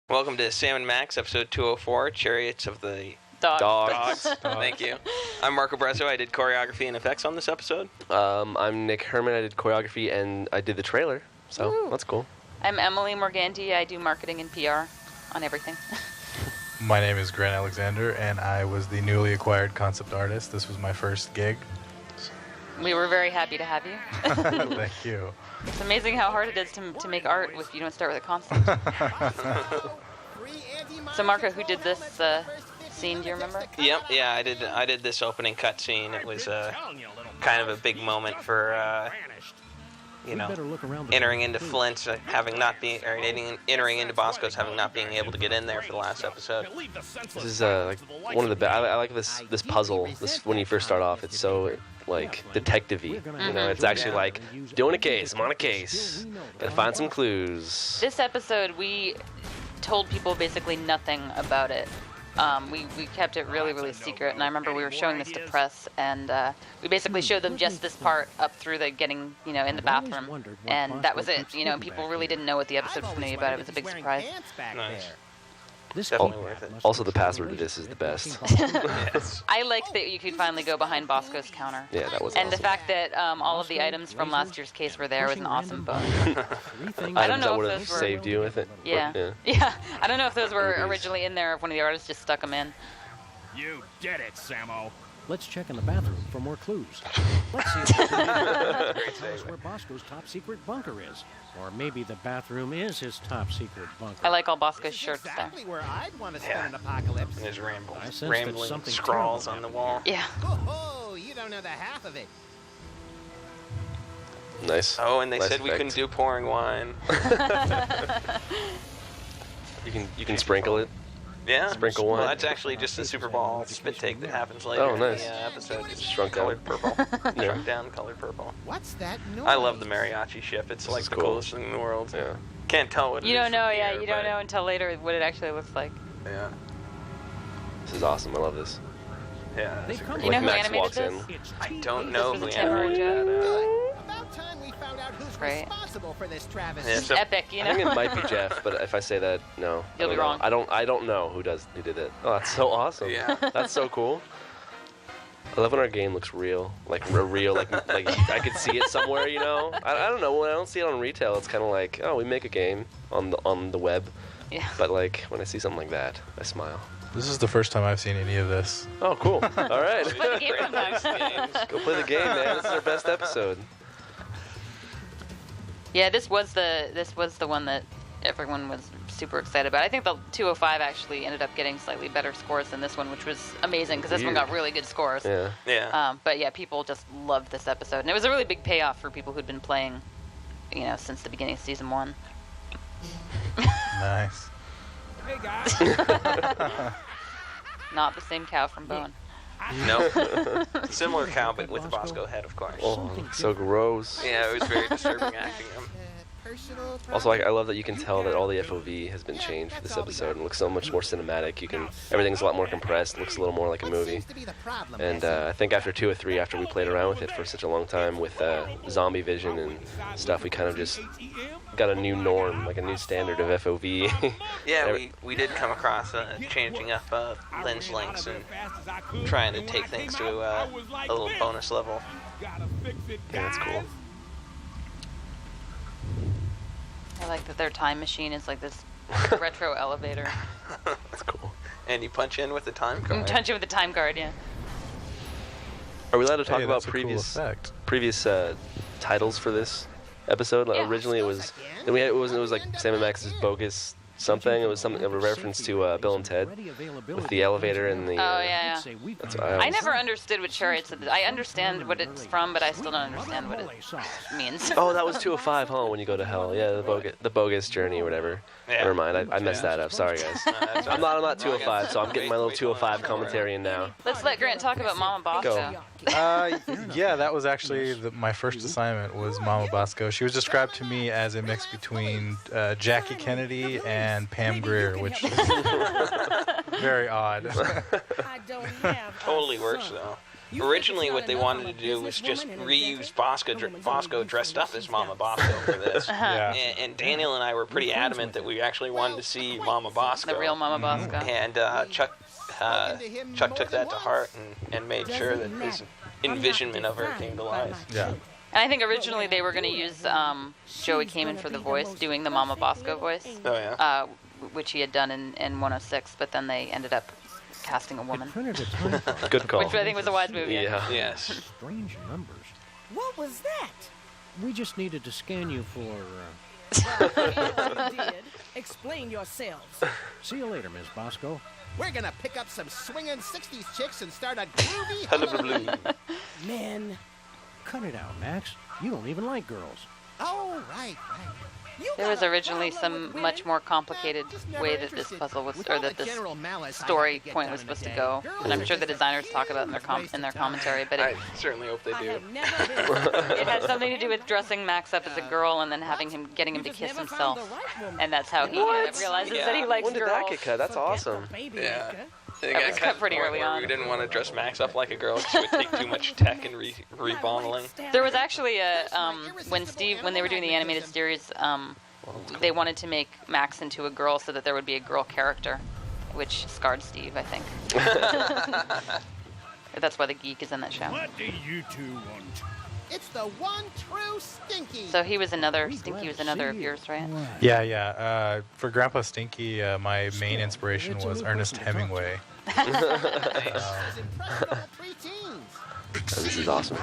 Welcome to Sam and Max, episode 204, Chariots of the Dogs. Thank you. I'm Marco Brezzo. I did choreography and effects on this episode. I'm Nick Herman. I did choreography and I did the trailer, so Woo. That's cool. I'm Emily Morganti. I do marketing and PR on everything. My name is Grant Alexander, and I was the newly acquired concept artist. This was my first gig. We were very happy to have you. Thank you. It's amazing how hard it is to make art if you don't start with a concept. So Marco, who did this scene? Do you remember? Yep, yeah, I did this opening cutscene. It was kind of a big moment for entering into Flint, entering into Bosco's, having not being able to get in there for the last episode. This is like one of the best. I like this puzzle. This when you first start off, it's so like detective-y. You know, it's actually like doing a case. I'm on a case. Gotta find some clues. This episode, we told people basically nothing about it. We kept it really, really secret, and I remember we were showing this to press, and we basically showed them just this part up through the getting, in the bathroom, and that was it. People really didn't know what the episode was going to be about. It was a big surprise. Nice. Definitely worth it. Also, the password to this is the best. Yes. I liked that you could finally go behind Bosco's counter. Yeah, that was And awesome. the fact that all of the items from last year's case were there was an awesome bonus. I don't Items know that if would those have were... saved you with it. Yeah. I don't know if those were Movies. originally in there, if one of the artists just stuck them in. You did it, Samo. Let's check in the bathroom for more clues. Let's see if tell us where Bosco's top secret bunker is. Or maybe the bathroom is his top secret bunker. I like all Bosco's shirts there. Exactly where I'd want to spend Yeah. an apocalypse. And his I sense that rambling something scrawls terrible on the wall. Yeah. Oh, you don't know the half of it. Nice. Oh, and they Nice said we effect. couldn't do pouring wine. You can sprinkle it. Yeah. Sprinkle wine. Well, that's actually just a Super Bowl spit take that happens later Oh, nice. in the episode. It's Shrunk colored down. purple. Yeah. Shrunk down, colored purple. What's that noise? I love the mariachi ship. It's like is the cool. coolest thing in the world. Yeah. Can't tell what it You is don't know, from yeah, here, you don't but- know until later what it actually looks like. Yeah. This is awesome. I love this. Yeah. They've That's come You know Like who Max animated walks this? in. I don't know was who a Tim or a animated that. Good. About time we found out who's Great. responsible for this travesty. Yeah, so- Epic, I think it might be Jeff, but if I say that, no. I You'll be don't know. wrong. I don't know who did it. Oh, that's so awesome. Yeah. That's so cool. I love when our game looks real, like I could see it somewhere. I don't know. When I don't see it on retail, it's kind of like, oh, we make a game on the web. Yeah. But like when I see something like that, I smile. This is the first time I've seen any of this. Oh, cool. All right. Play the game sometimes. Go play the game, man. This is our best episode. Yeah, this was the one that everyone was super excited about. I think the 205 actually ended up getting slightly better scores than this one, which was amazing because this one Weird. got really good scores. Yeah. Yeah. But yeah, people just loved this episode, and it was a really big payoff for people who'd been playing, since the beginning of season 1. Nice. Hey guys. Not the same cow from Bowen. No. Similar cow, but with the Bosco head, of course. Oh, so gross. Yeah, it was very disturbing acting him. Personal Also, I love that you can tell that all the FOV has been changed for this episode. It looks so much more cinematic. Everything's a lot more compressed. It looks a little more like a movie. And I think after 2 or 3, after we played around with it for such a long time with zombie vision and stuff, we kind of just got a new norm, like a new standard of FOV. Yeah, we did come across changing up lens lengths and trying to take things to a little bonus level. Yeah, that's cool. I like that their time machine is like this retro elevator. That's cool. And you punch in with the time You card. touch it with the time card, yeah. Are we allowed to talk Hey, about that's a cool previous effect. titles for this episode? Like, Yeah. originally, it was like Sam and Max's bogus something. It was a reference to Bill and Ted with the elevator and the. Oh, yeah. That's what I always- never understood what Chariot said. I understand what it's from, but I still don't understand what it means. Oh, that was 205, huh? When you go to hell, yeah, the bogus journey or whatever. Yeah. Never mind, I messed that up. Sorry, guys. That's I'm not 205, so I'm getting my little 205 commentary in now. Let's let Grant talk about Mama Bosco. Yeah, that was actually my first assignment was Mama Bosco. She was described to me as a mix between Jackie Kennedy and Pam Grier, which is very odd. Totally works though. originally what they wanted to do was just reuse Bosco dressed up as Mama Bosco for this. Yeah. And Daniel and I were pretty adamant that we actually wanted to see Mama Bosco. The real Mama Bosco. And Chuck took that to heart and made sure that his envisionment of her came to life. Yeah. And I think originally they were going to use Joey Kamen for the voice, doing the Mama Bosco voice, Oh yeah. which he had done in 106, but then they ended up casting a woman, Printed a time card. Good call. which I think was a wise move. Yeah. Yes. Strange numbers. What was that? We just needed to scan you for. Well, you did. Explain yourselves. See you later, Miss Bosco. We're gonna pick up some swinging 60s chicks and start a groovy Hullabaloo. Men, Cut it out, Max. You don't even like girls. Oh, right. You There was got a originally problem some with much women? more complicated Just never way that this interested. puzzle was, With or all that the this general malice I story had to get point done was in the supposed to day, go. girls And I'm are sure the just a designers talk about it huge in their waste of commentary, but I it, certainly hope they I do. have never been. it had something to do with dressing Max up as a girl and then getting him to You just kiss never himself, found the right woman. and that's how he What? realizes Yeah. that he likes When did girls. that get cut? That's awesome. Baby Yeah. maker. They That got was cut cut to the pretty point early where on. We didn't want to dress Max up like a girl because it would take too much tech and rebottling. There was actually a when they were doing the animated series, they wanted to make Max into a girl so that there would be a girl character, which scarred Steve, I think. That's why the geek is in that show. What do you two want? It's the one true Stinky. So he was another Be Stinky glad was to another see of you. yours, right? Why? Yeah. For Grandpa Stinky, my main inspiration It's a was new Ernest person to talk to. Hemingway. Those impressionable preteens. Oh, this is awesome.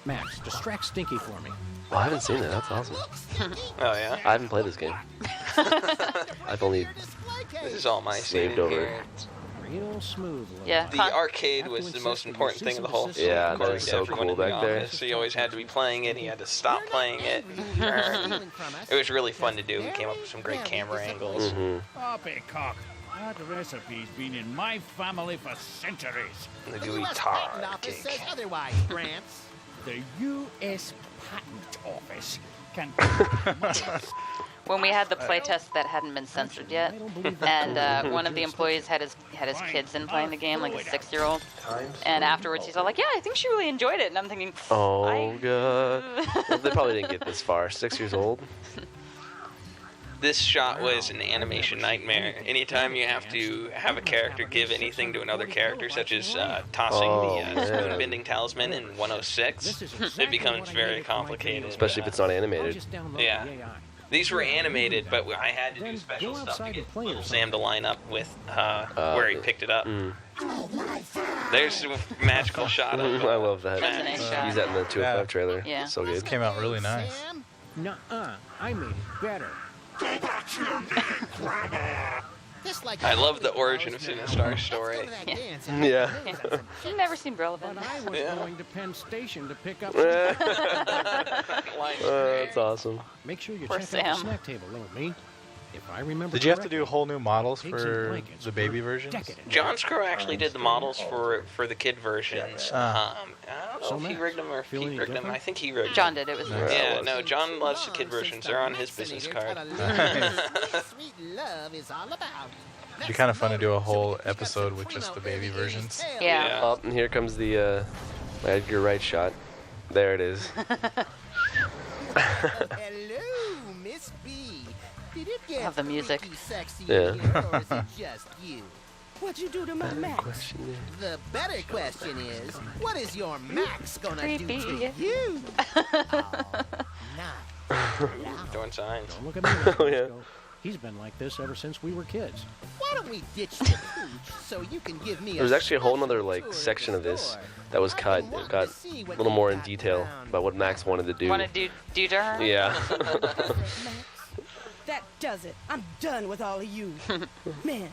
Max, distract Stinky for me. Oh, I haven't seen it. That's awesome. Look, Stinky. Oh yeah. I haven't played this game. I've only. Display case. This is all my Slaved scene over. here. Real smooth. Looking. Yeah. The arcade was the most important thing of the whole thing. Yeah, that according was to so everyone cool in the back there. office. So you always had to be playing it. You had to stop playing it. It was really fun to do. We came up with some great camera angles. Mhm. Poppycock. That recipe's been in my family for centuries. And the The gooey U.S. tar Patent Office cake. says otherwise, France. The U.S. Patent Office can. When we had the playtest that hadn't been censored yet, and one of the employees had his kids in playing the game, like a 6-year-old, and afterwards he's all like, "Yeah, I think she really enjoyed it," and I'm thinking, Oh I- god. Well, they probably didn't get this far. 6 years old. This shot was an animation nightmare. Anytime you have to have a character give anything to another character, such as tossing Oh, the man. spoon bending talisman in 106, This is it exactly becomes what I very needed for my complicated. video. Especially if it's not I'll animated. just download Yeah. the AI. These were animated, but I had to do Then special go stuff to outside get and play little or Sam to line up with where he picked it up. Mm. There's a magical shot of I love that. That's a nice shot. Use that in the 205 Yeah. trailer. Yeah. So This good. came out really nice. Sam, Nuh-uh. I made it better. this like I love the origin of Sinistar's story. Yeah. He never seemed relevant. But I was Yeah. going to Penn Station to pick up. That's awesome. Make sure you Poor check out Sam. the snack table, little me. If I remember. Did you have to correctly, do whole new models pigs and for blankets the baby were versions? decadent. John Scrow actually did the models for the kid versions. I don't know So if he Max, rigged them or if feel he any rigged them. different? I think he rigged John them. did. It was Nice. Yeah, no, John loves the kid versions. They're on his business card. Sweet love is all about. It'd be kind of fun to do a whole episode with just the baby versions. Yeah. Yeah. Oh, and here comes the my Edgar Wright shot. There it is. Hello, Miss B. Did it get Love the music. freaky sexy Yeah. in here, or is it just you? What'd you do to my Max? The better question is, what is your Max gonna do to Creepy. you? Oh, not. Doing signs. Don't look at me, Mr. Oh, yeah. Briscoe. He's been like this ever since we were kids. Why don't we ditch the pooch so you can give me There's actually a whole special nother like tour of section the of this store? that was I've cut. been It wanting got to see a what little you more in got detail down. about what Max wanted to do. Want to do to her? Yeah. Max, that does it. I'm done with all of you. Man,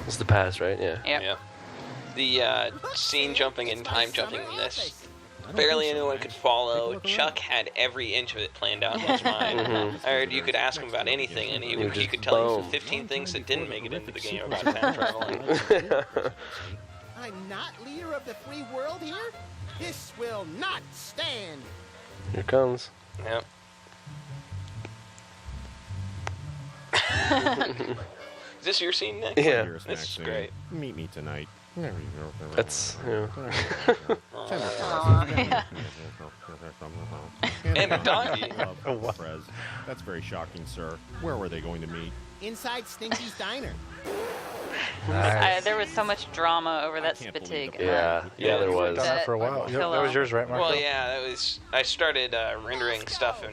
It's the past, right? Yeah. Yep. Yeah. The scene jumping and time jumping in this, I don't barely think so, anyone Max. could Take a follow. look Chuck around. had every inch of it planned out in his mind. Mhm. Or you could ask him about anything, and He would he just could tell you boom. 15 things that didn't make it into the game about Secrets time of traveling. I'm not leader of the free world here? This will not stand. Here it comes. Yep. Is this your scene, Nick? Yeah. This is great. Meet me tonight. That's, yeah. Oh, yeah. And a donkey. Prez. That's very shocking, sir. Where were they going to meet? Inside Stinky's Diner. Nice. There was so much drama over that can't believe Spatig. the- Yeah, there was. Done that for a while. Yep, that was yours, right, Marco? Well, yeah, that was. I started rendering stuff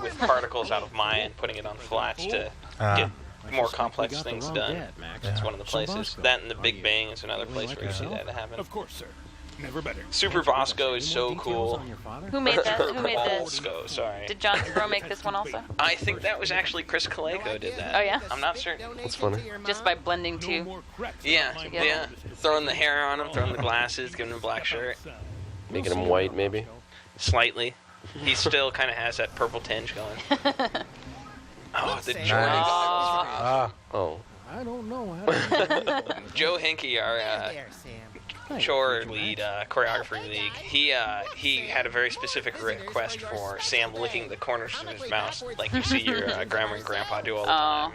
with particles out of Maya and putting it on Flash to get more complex things done. It's one of the places. That and the Big Bang is another place where you see that happen. Of course, sir. Never better. Super Bosco is so cool. Who made that? Who made this? Bosco, sorry. Did John Crow make this one also? I think that was actually Chris Kaleko did that. Oh, yeah? I'm not certain. That's funny. Just by blending two. Yeah, Together. yeah. Throwing the hair on him, throwing the glasses, giving him a black shirt. Making him white, maybe. Slightly. He still kind of has that purple tinge going. Oh, the Nice. Jordan Ah, Oh. I don't know. Joe Hinkie, our There, Sam. chore lead, choreography league, he had a very specific request for Sam licking the corners of his mouth, like you see your grandma and grandpa do all the time.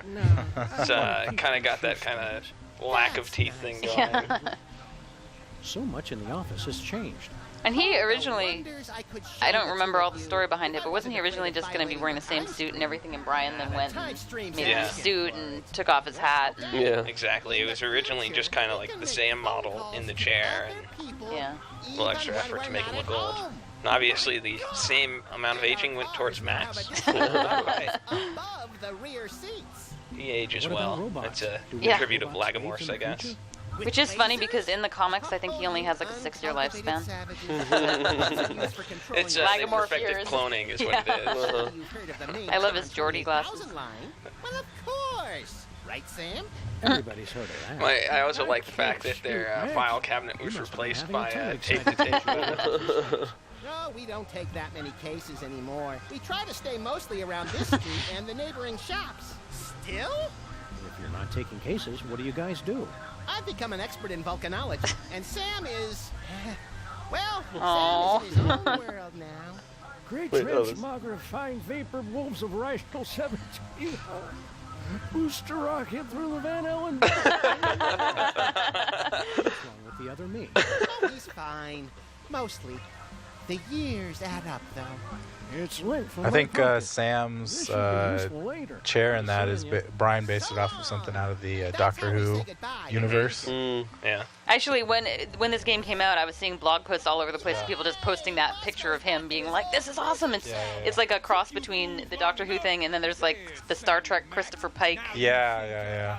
So kind of got that kind of lack of teeth thing going. Yeah. So much in the office has changed. And he originally, I don't remember all the story behind it, but wasn't he originally just going to be wearing the same suit and everything, and Brian then went and made Yeah. his suit and took off his hat? And, Yeah. Exactly. It was originally just kind of like the Sam model in the chair and yeah. a little extra effort to make it look old. And obviously, the same amount of aging went towards Max. Above the rear seats. He ages What about well. robots? It's a Yeah. tribute of Lagomorphs, I guess. Which is funny because in the comics, I think he only has like a 6-year lifespan. It's they Lagomorph perfected years. cloning is what it is. I love his Geordie glasses. Well, of course. Right, Sam? Everybody's heard of that. I also like the fact that their file cabinet was replaced by a tape-to-tape. No, we don't take that many cases anymore. We try to stay mostly around this street and the neighboring shops. Still? If you're not taking cases, what do you guys do? I've become an expert in volcanology, and Sam is... Well, Aw. Sam is in his own world now. Great Wait, oh, transmogrifying vapor wolves of rational 17. Booster rocket through the Van Allen. What's wrong with the other me? Oh, he's fine. Mostly. The years add up, though. It's linked from I my think pocket. Sam's This should be useful later. chair in that is Brian based it off of something out of the Doctor Who universe. Yeah. Actually, when this game came out, I was seeing blog posts all over the place of people just posting that picture of him being like, "This is awesome." It's like a cross between the Doctor Who thing and then there's like the Star Trek Christopher Pike. Yeah.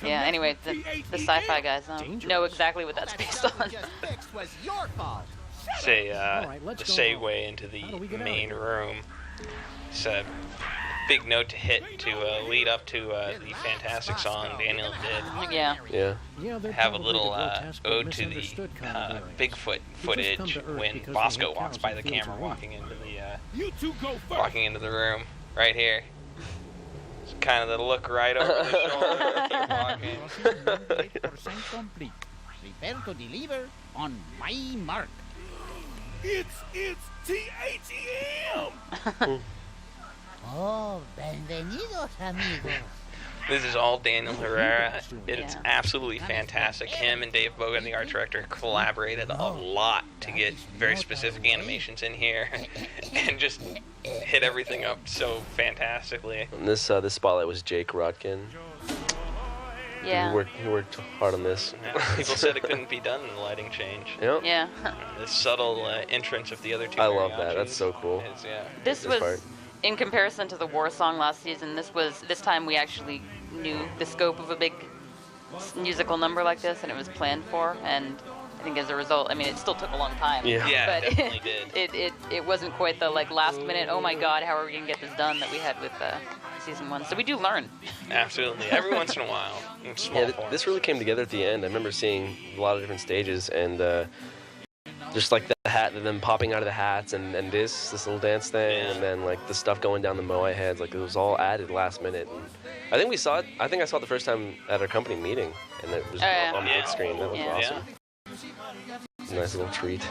Yeah. Anyway, the sci-fi guys know exactly what that's based on. Just fixed was your fault. Say, Alright, the let's go segue home. into the How do we get out main of room. It's a big note to hit to lead up to the fantastic song Daniel did. Yeah. Yeah. Yeah, they're Have a probably little the grotesque but ode to the misunderstood kind of aliens. Bigfoot Who just come footage to Earth when because they Bosco hate walks cows by and the fields camera, of wheat. walking into the You two go first. walking into the room, right here. It's kind of the look right over the shoulder. Keep walking. 8% complete. Prepare to deliver. On my mark. It's TATM! Oh, bienvenidos, amigos. This is all Daniel Herrera. It's Yeah. absolutely fantastic. Him and Dave Bogan, the art director, collaborated a lot to get very specific animations in here and just hit everything up so fantastically. And this spotlight was Jake Rodkin. Yeah. He worked hard on this. Yeah, people said it couldn't be done in the lighting change. Yep. Yeah. The subtle entrance of the other two. I love that. That's mariachis so cool. is, yeah. This This was, part. in comparison to the war song last season, this time we actually knew the scope of a big musical number like this, and it was planned for, and I think as a result, I mean, it still took a long time. Yeah. Yeah, But it definitely did. it wasn't quite the like last minute, oh my god, how are we gonna get this done that we had with season 1. So we do learn. Absolutely. Every once in a while. In small Yeah, form. this really came together at the end. I remember seeing a lot of different stages and just like the hat, and then popping out of the hats, and this little dance thing, Yeah. and then like the stuff going down the moai heads. Like it was all added last minute. And I think we saw it. I think I saw it the first time at our company meeting, and it was Oh, yeah. on the big screen. That was Yeah. awesome. Nice little treat.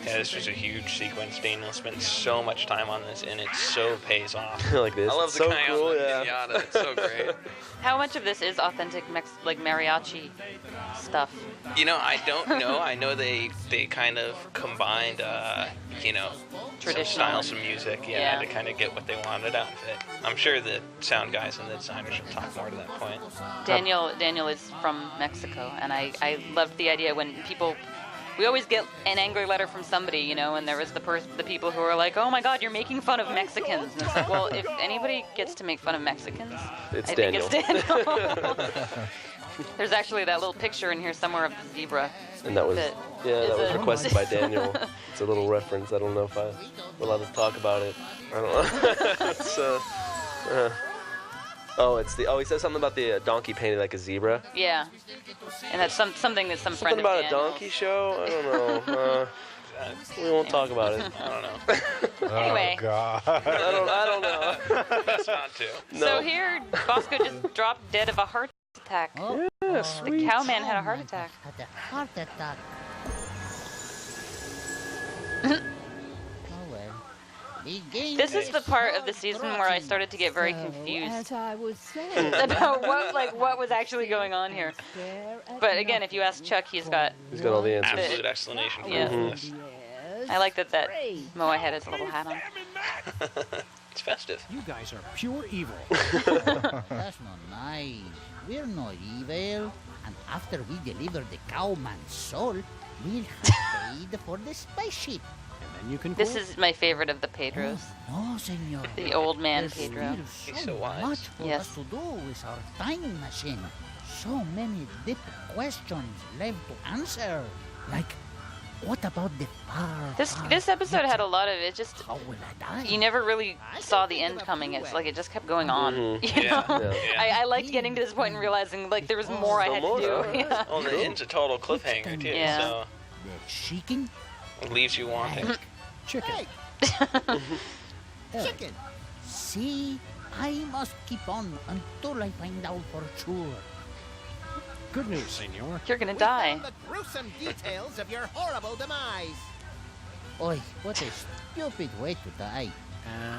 Yeah, this was a huge sequence. Daniel spent so much time on this, and it so pays off. Like this. I love It's the so Cayenne cool, pinata. It's so great. How much of this is authentic like mariachi stuff? You know, I don't know. I know they kind of combined, you know, some Traditional. styles of music, Yeah. to kind of get what they wanted out of it. I'm sure the sound guys and the designers will talk more to that point. Daniel is from Mexico, and I loved the idea when people. We always get an angry letter from somebody, you know, and there was the people who are like, "Oh my God, you're making fun of Mexicans." And it's like, well, if anybody gets to make fun of Mexicans, It's I Daniel. think it's Daniel. There's actually that little picture in here somewhere of the zebra. And that was That that is was a- requested by Daniel. It's a little reference. I don't know if I'm allowed to talk about it. I don't know. It's, he says something about the donkey painted like a zebra. Yeah, and that's something that some friend Something about of a Daniel's. donkey show. I don't know. We won't talk about it. I don't know. Anyway. Oh, God. I don't know. Best not to. So here, Bosco just dropped dead of a heart attack. Yeah, The sweet. cowman had a heart attack. Had a heart attack. Oh well. This is the part of the season where I started to get very confused As I was saying, about what was actually going on here. But again, if you ask Chuck, he's got. He's got all the answers. Absolute explanation for Yeah. all this. I like that Moa had his little hat on. It's festive. You guys are pure evil. That's not nice. We're not evil. And after we deliver the cowman's soul, we'll have paid for the spaceship. And then you can This quit. is my favorite of the Pedros. No, senor. The old man There's Pedro. still He's so wise. much for Yes. us to do with our time machine. So many deep questions left to answer. Like, what about the far, This episode had a lot of it. Just How will I die? you never really saw the end coming. It's like it just kept going on. Mhm. You Yeah. know? Yeah. I liked getting to this point and realizing like there was more I Still had more, to do. huh? Yeah. Well, and the end's a total cliffhanger, too, Yeah. so The chicken? it leaves you wanting. Chicken. Chicken. See, I must keep on until I find out for sure. Good news, senor. You're gonna We die. found the gruesome details of your horrible demise. Oi, what a stupid way to die.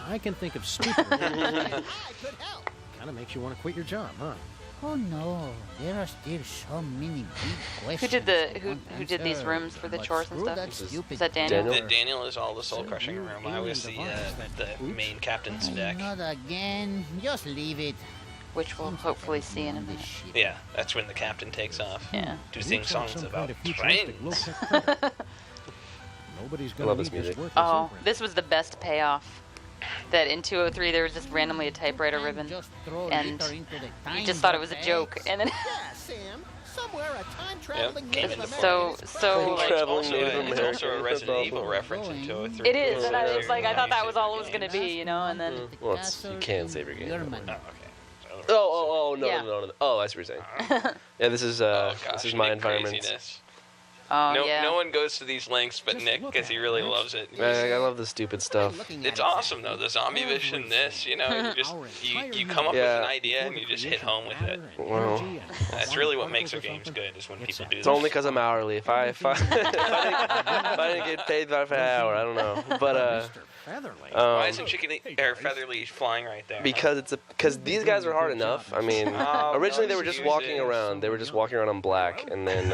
I can think of stupid. I could help. Kind of makes you want to quit your job, huh? Oh no, there are still so many big questions. Who did the I who want who did these answered, rooms for the but chores and screw stuff? that This is- stupid Is that Daniel? Daniel? Daniel is all the soul crushing room. I was the main captain's deck. Not again. Just leave it. Which we'll hopefully see in a On the minute. ship. Yeah, that's when the captain takes off. Yeah. To Looks sing like songs some about kind of futuristic trains. low-tech credit. Nobody's I gonna love need this this music. worthless Oh, imprint. this was the best payoff. That in 203 there was just randomly a typewriter ribbon, Just throw and litter into the you time just thought it was a vortex. joke, and then Yeah, Sam. Somewhere a time-traveling Yep, came Native into American. so like, Traveling Also, Native it's American. also a That's Resident awesome. Evil reference in 203. it is, and I was like, I thought that was all it was going gonna be, you know, and then Well, you can save your game. Your don't man. worry. Oh, okay. Oh, no, Yeah. no. Oh, I see what you're saying. Yeah, this is Oh, gosh, this is my Nick environment. craziness. oh No, yeah. no one goes to these lengths but Just Nick look because at he it, really Max. loves it. I love the stupid stuff. It's awesome though. The zombie vision, this, you know, you just you come up with an idea and you just hit home with it. Well, That's really what makes our games good is when people do It's that. only because I'm hourly. If I didn't get paid by an hour, I don't know. But Featherly. Why isn't Featherly flying right there? because these guys are hard enough. I mean, originally they were just walking excuses. around. They were just walking around on black, and then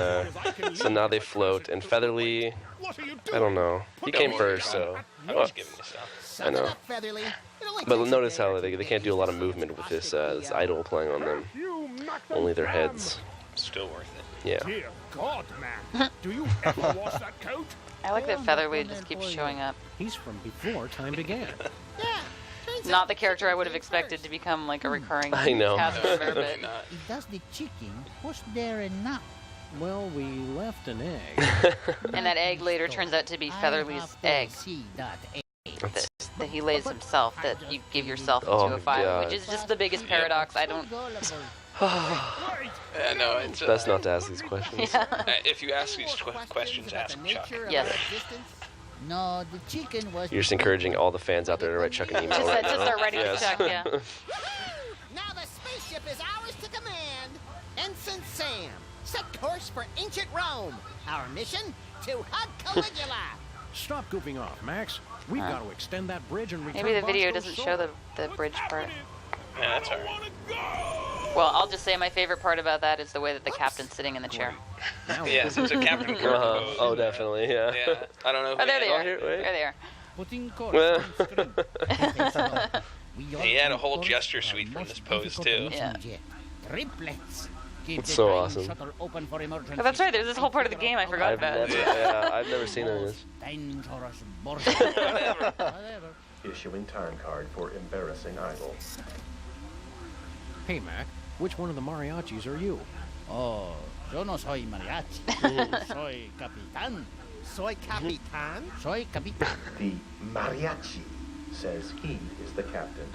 so now they float. And Featherly, I don't know. He came first, so. I'm just giving you stuff. I know. Suck it up, Featherly. It only But takes a notice day how or they two. can't do a lot of movement with this idol playing on them. Only their heads. Still worth it. Yeah. Dear God, man. Do you ever wash that coat? I like that Featherweight just keeps showing up. He's from before time began. Yeah. Turns Not out the character I would have came expected first. to become like a recurring I know. cast member, but Definitely not. It does the chicken. Was there enough? Well, we left an egg. and that egg later turns out to be Featherly's egg See that egg. that he lays himself. That you give yourself Oh into a my fire, God. which is just the biggest paradox. I don't. Yeah, no, it's Best not to ask these questions. if you ask these questions, ask Chuck. Yes. No, the chicken was. You're just encouraging all the fans out there to write Chuck an email. Just, right just now. start writing Yes. to Chuck. Yeah. Now the spaceship is ours to command. Ensign Sam, set course for ancient Rome. Our mission, to hug Caligula. Stop goofing off, Max. We've got to extend that bridge and return Maybe the video Bosco's doesn't soul. show the bridge part. Yeah, that's alright. Well, I'll just say my favorite part about that is the way that the captain's sitting in the chair. Yeah, so it's a Captain Kirk pose. Oh, definitely, yeah. Yeah, I don't know. Oh, there they are. here, wait. There they are. Putting course on screen. He had a whole gesture suite from this pose, too. Yeah. Triplets. It's so awesome. Shutter open for emergency. Oh, that's right. There's this whole part of the game I forgot about. I've never seen any of this. Dangerous bullshit. Whatever. Issuing time card for embarrassing idol. Hey, Mac, which one of the mariachis are you? Oh, yo no soy mariachi. Soy capitán. Soy Capitan? Soy capitán. The mariachi says he is the captain.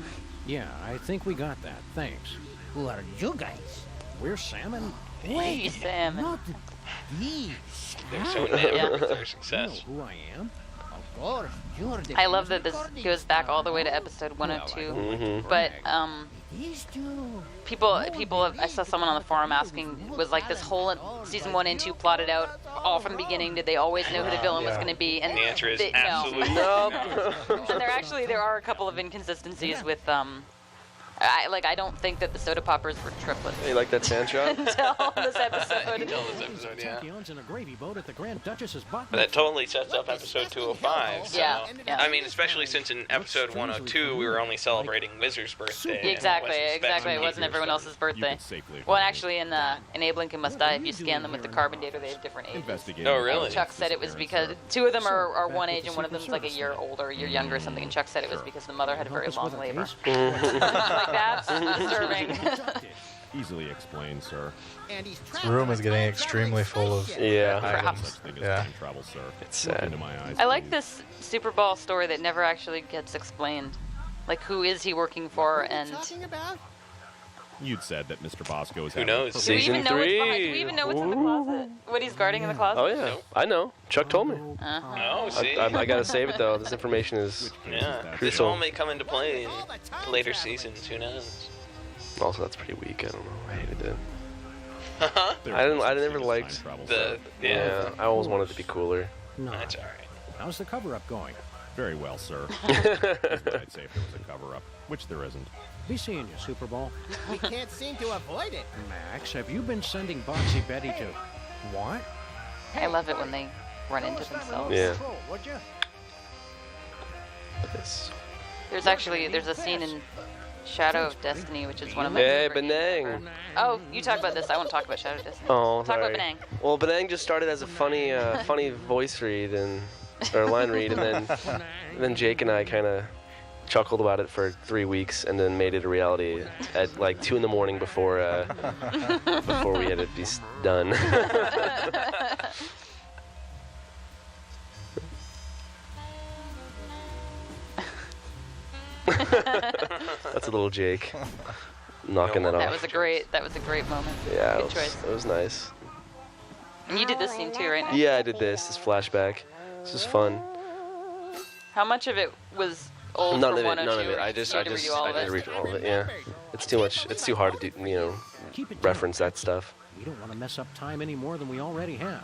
Yeah, I think we got that. Thanks. Who are you guys? We're salmon. Hey, Sam. Not the They're so enamored with their You know success. who I am? Of course, you're the. I love that this goes back all the way to episode 102. But These two. people, I saw someone on the forum asking, was like this whole season 1 and 2 plotted out all from the beginning? Did they always know who the villain was going to be? And The answer is no. absolutely Nope. And there are a couple of inconsistencies with I don't think that the soda poppers were triplets You like that sand shot? until this episode. Until this episode, yeah. Tachyons in a gravy boat at the Grand Duchess's But button. that totally sets up episode 205. So, Yeah, yeah. I mean, especially since in episode 102 we were only celebrating Wizard's birthday. and Exactly. wasn't It expecting wasn't everyone else's You birthday. can safely Well, avoid actually, in Abe Lincoln Must Die, if you scan them with the carbon dater, they have different ages. investigating. Oh, really? Chuck said it was because two of them are one age and one of them's like a year older, a year younger or something. And Chuck said it was because the mother had a very long labor. Like, that's disturbing. Easily explained, sir. And he's This room is getting extremely full of Yeah. items. Such thing as Yeah. time travel, sir. It's Look sad. into my eyes, I like please. this Super Bowl story that never actually gets explained. Like, who is he working for? What are you And talking about? You'd said that Mr. Bosco is. Who having a knows? purpose. do we even Season know what's behind? 3. Do we even know what's in the closet? What he's guarding in the closet? Oh yeah, I know. Chuck told me. Oh, see? I gotta save it though. This information is Yeah, this crucial. all may come into play in later seasons. Who knows? Also, that's pretty weak. I don't know. I hated it. There I is such never thing as liked time travel, The sir. yeah, I always wanted it to be cooler. No. that's all right. How's the cover-up going? Very well, sir. I'd say if there was a cover-up, which there isn't. Be seeing you, Super Bowl. We can't seem to avoid it. Max, have you been sending Boxy Betty to... What? I love it when they run into themselves. Yeah. Would you? This. There's a scene in Shadow of Destiny, which is one of my Hey, favorite Benang. games. Oh, you talk about this. I want to talk about Shadow of Destiny. Oh, Talk about sorry. Benang. Well, Benang just started as a funny, funny voice read or line read, and then Jake and I kind of chuckled about it for 3 weeks, and then made it a reality at like 2 in the morning before we had it be done. That's a little Jake knocking that That off. was a great moment. Yeah, Good choice. it was nice. And you did this scene too, right? Nick? Yeah, I did this flashback. This was fun. How much of it was old None from of it, 102? none of it. or I did just you I redo did all of it? read all of it. Yeah, it's too much. It's too hard to do. Keep it Reference down. that stuff. We don't want to mess up time any more than we already have.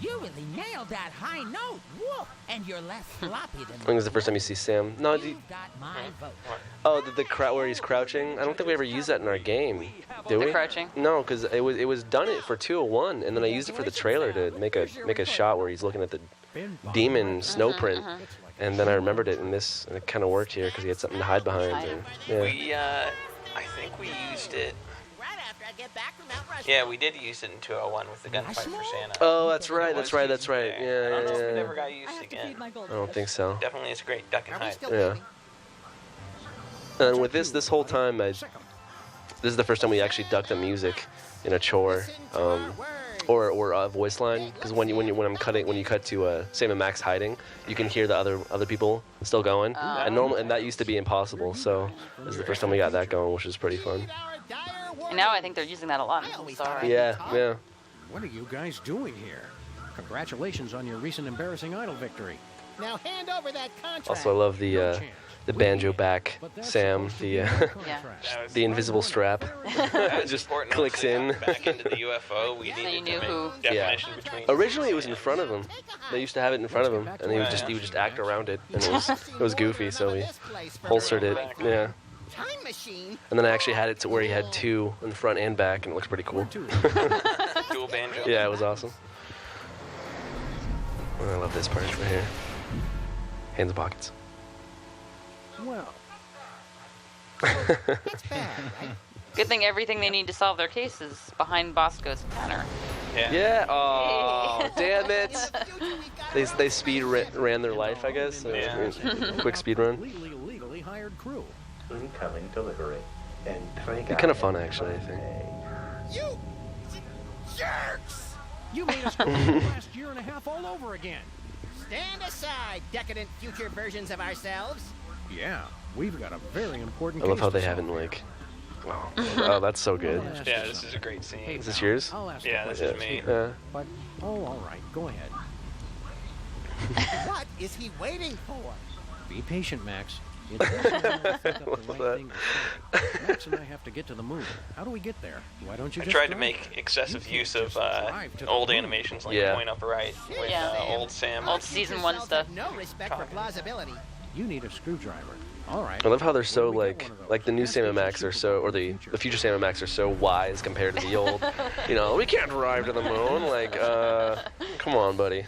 You really nailed that high note. Woo! And you're less floppy than. I think it's the first time you see Sam. No, You got my vote. oh, the where he's crouching. I don't think we ever used that in our game, do we? The crouching? No, because it was done it for 201, and then I used it for the trailer to make a shot where he's looking at the demon snow print, and then I remembered it in this, and it kind of worked here because he had something to hide behind. And, yeah. We I think we used it. Right after I get back from Mount Rushmore. Yeah, we did use it in 201 with the gunfight for Santa. Oh, that's right. That's right. It was That's right. used there. I don't know if it Yeah, ever got used again. I don't think so. Definitely, it's a great duck and Are we hide. still Yeah. waiting? And with this whole time, this is the first time we actually ducked the music in a chore, or a voice line. Because when you cut to Sam and Max hiding, you can hear the other people still going, and that used to be impossible. So this is the first time we got that going, which is pretty fun. And now I think they're using that a lot in some Star. Yeah, yeah. What are you guys doing here? Congratulations on your recent embarrassing idol victory. Now hand over that contract. Also, I love No chance. the banjo back Sam, the the invisible strap, just clicks in. Back into the UFO, we So you needed knew to who. make definition between. Originally, it was in front of him. They used to have it in front of him, and he would just act around it, and it was goofy. So we holstered it, yeah. Time machine. And then I actually had it to where he had two in the front and back, and it looks pretty cool. Dual banjo. Yeah, it was awesome. Oh, I love this part right here. Hands in pockets. Well, That's bad, right? Good thing everything they need to solve their case is behind Bosco's counter. Yeah. Oh, damn it. They speed ran their life, I guess. So quick speed run. completely legally hired crew. Incoming delivery. It's kind of fun, actually, I think. You jerks! You made us go through the last year and a half all over again. Stand aside, decadent future versions of ourselves. Yeah, we've got a very important I love case how to they solve. haven't, like... Wow. Oh, that's so good. Yeah, this is a great scene. Is this yours? I'll ask Yeah, the this is question. me. Yeah. But, all right, go ahead. What is he waiting for? Be patient, Max. It's the right thing to say. Max and I have to get to the moon. How do we get there? Why don't you I just tried to drive? make excessive You use can't of just drive to the old moon. animations like Yeah. Point Up Right with Yeah. old Sam. Old season 1 stuff. No respect for plausibility. You need a screwdriver. All right. I love how they're so Where do we get like one of those? the new Ask Sam the and Max are so, or the future. future Sam and Max are so wise compared to the old. You know, we can't drive to the moon. Like, come on, buddy.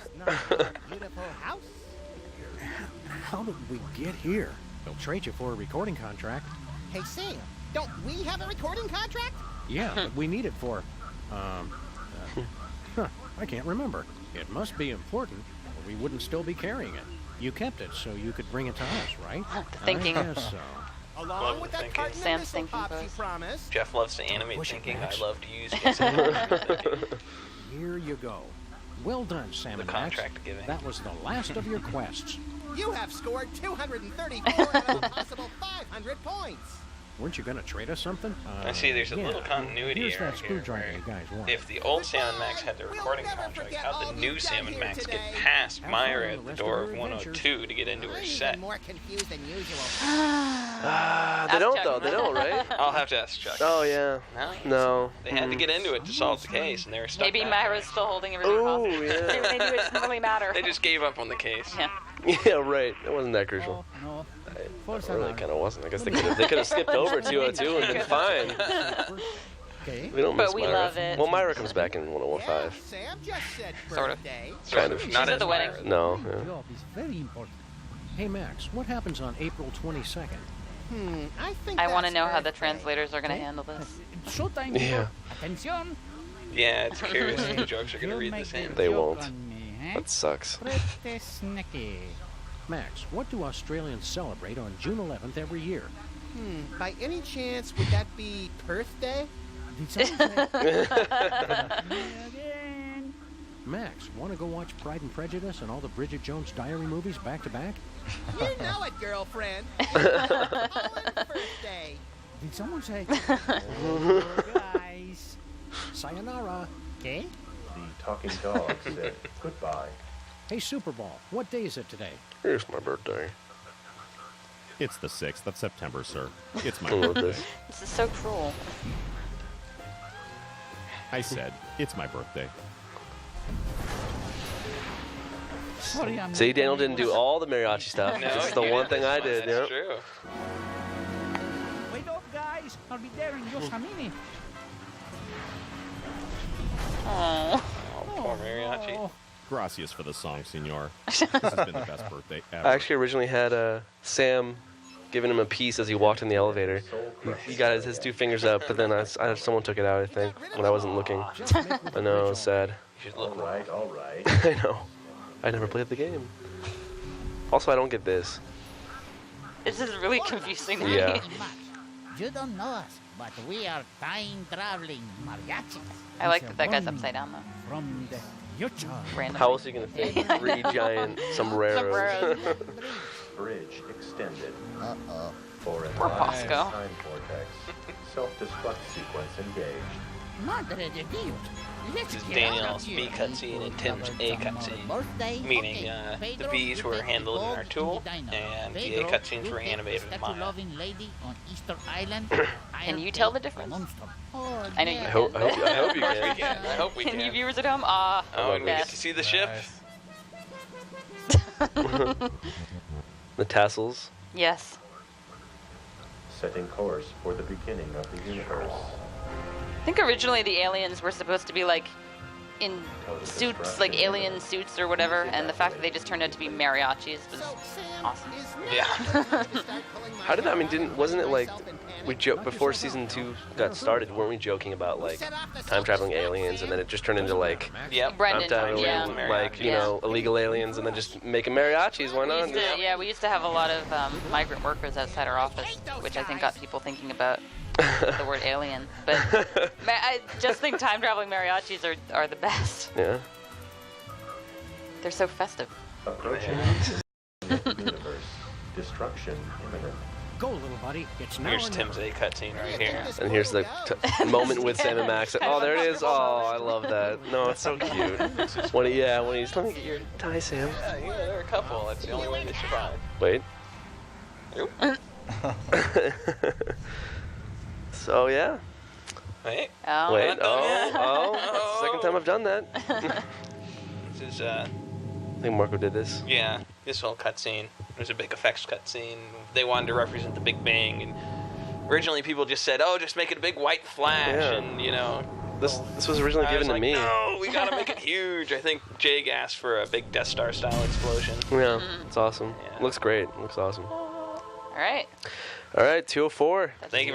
Beautiful house. How did we get here? They'll trade you for a recording contract. Hey, Sam, don't we have a recording contract? Yeah, but we need it for, I can't remember. It must be important, or we wouldn't still be carrying it. You kept it so you could bring it to us, right? Thinking. I guess so. Along with that thinking. carton of Sam's missile thinking pops you pose. promised. Jeff loves to animate Push it, thinking. I Max. love to use thinking. Here you go. Well done, Sam The and Max. contract giving. That was the last of your quests. You have scored 234 out of a possible 500 points. Weren't you going to trade us something? I see there's a yeah. little continuity Here's error that here, screwdriver where you guys want. If the old Sam and Max had the recording contract, how'd the new Sam and Max get past Myra at the door of 102 to get into her I'm set? even more confused than usual. They don't Chuck. though. They don't, right? I'll have to ask Chuck. Oh yeah. No. No. They had to get into it to solve the case, and they were stuck. Maybe that Myra's way. still holding everything Oh hostage. yeah. Maybe they knew it didn't really matter. They just gave up on the case. Yeah. Yeah, right. It wasn't that crucial. No. It really kind of wasn't. I guess they could have skipped over 202 and been fine. Okay. We don't But miss we Myra. love it. Well, Myra comes back in Yeah, 1015. Sam just said Sort of. birthday. Kind of. She's Not at as the wedding. Myra. No. Yeah. Job is very important. Hey, Max, what happens on April 22nd? I think I want to that's know how the birthday. translators are going to handle this. Showtime. Yeah. Atención. Yeah, it's curious if the jokes are going to read the same. They Joke won't. on me, eh? That sucks. Pretty snacky. Max, what do Australians celebrate on June 11th every year? By any chance, would that be Perth Day? Did someone say me again? Max, want to go watch Pride and Prejudice and all the Bridget Jones Diary movies back to back? You know it, girlfriend. Holland birthday. Did someone say? Oh, guys. Sayonara. Okay. The talking dog said goodbye. Hey, Super Bowl, what day is it today? Here's my birthday. It's the 6th of September, sir. It's my I love birthday. this. This is so cruel. I said, it's my birthday. Sorry, I'm See, Daniel didn't do all the mariachi stuff. No, This is the you one did thing this I one, did. That's Yeah. true. Wait up, guys. I'll be there in just a minute. Oh. Oh, poor mariachi. Oh, Gracias for the song, senor. This has been the best birthday ever. I actually originally had Sam giving him a piece as he walked in the elevator. He got his 2 fingers up, but then someone took it out, I think, when I wasn't looking. I know, it was sad. You should All look. right, all right. I know. I never played the game. Also, I don't get this. This is really confusing to me. Yeah. Max, you don't know us, but we are time-traveling mariachis. I like It's that a guy's warning upside down, though. From the future. Random. How else are you going to fit 3 giant sombreros? Sombreros. Bridge extended. Uh-oh. For a Poor Bosco. time vortex. Self-destruct sequence engaged. Madre de Dios. Let's This is get Daniel's out of B here. cutscene and Tim's A cutscene. Meaning the B's were handled in our tool, and the A cutscenes were animated in mine. Can you tell the difference? I know you I can. hope you can. Yeah, I hope we Can you can. viewers at home? Ah, Oh, and we get best. to see the ship. The tassels. Yes. Setting course for the beginning of the universe. I think originally the aliens were supposed to be like in suits, like alien suits or whatever, and the fact that they just turned out to be mariachis was awesome. Yeah. How did that? I mean, wasn't it like we before season 2 got started? Weren't we joking about like time traveling aliens, and then it just turned into like Yep. Brendan, time traveling, yeah. like you know, illegal aliens, and then just making mariachis. Why not? We used to have a lot of migrant workers outside our office, which I think got people thinking about the word alien. But I just think time traveling mariachis are the best. Yeah. They're so festive. Approaching the universe. Destruction imminent. Go, little buddy. It's now Here's or Tim's never. A cutscene right here. And here's the moment with Sam and Max. Oh, there it is. Oh, I love that. No, it's so cute. When he's let me get your tie, Sam. Yeah, there are a couple. That's the only way they survive. Wait. So yeah. Wait. Oh. Wait. not done yet. That's the second time I've done that. This is I think Marco did this. yeah, this whole cutscene. It was a big effects cutscene. They wanted to represent the Big Bang, and originally people just said, "Oh, just make it a big white flash," Yeah. and you know. This was originally I given was to like, me. No, we gotta make it huge. I think Jake asked for a big Death Star style explosion. Yeah, it's awesome. Yeah. Looks great. Looks awesome. All right. All right, 204. Thank you.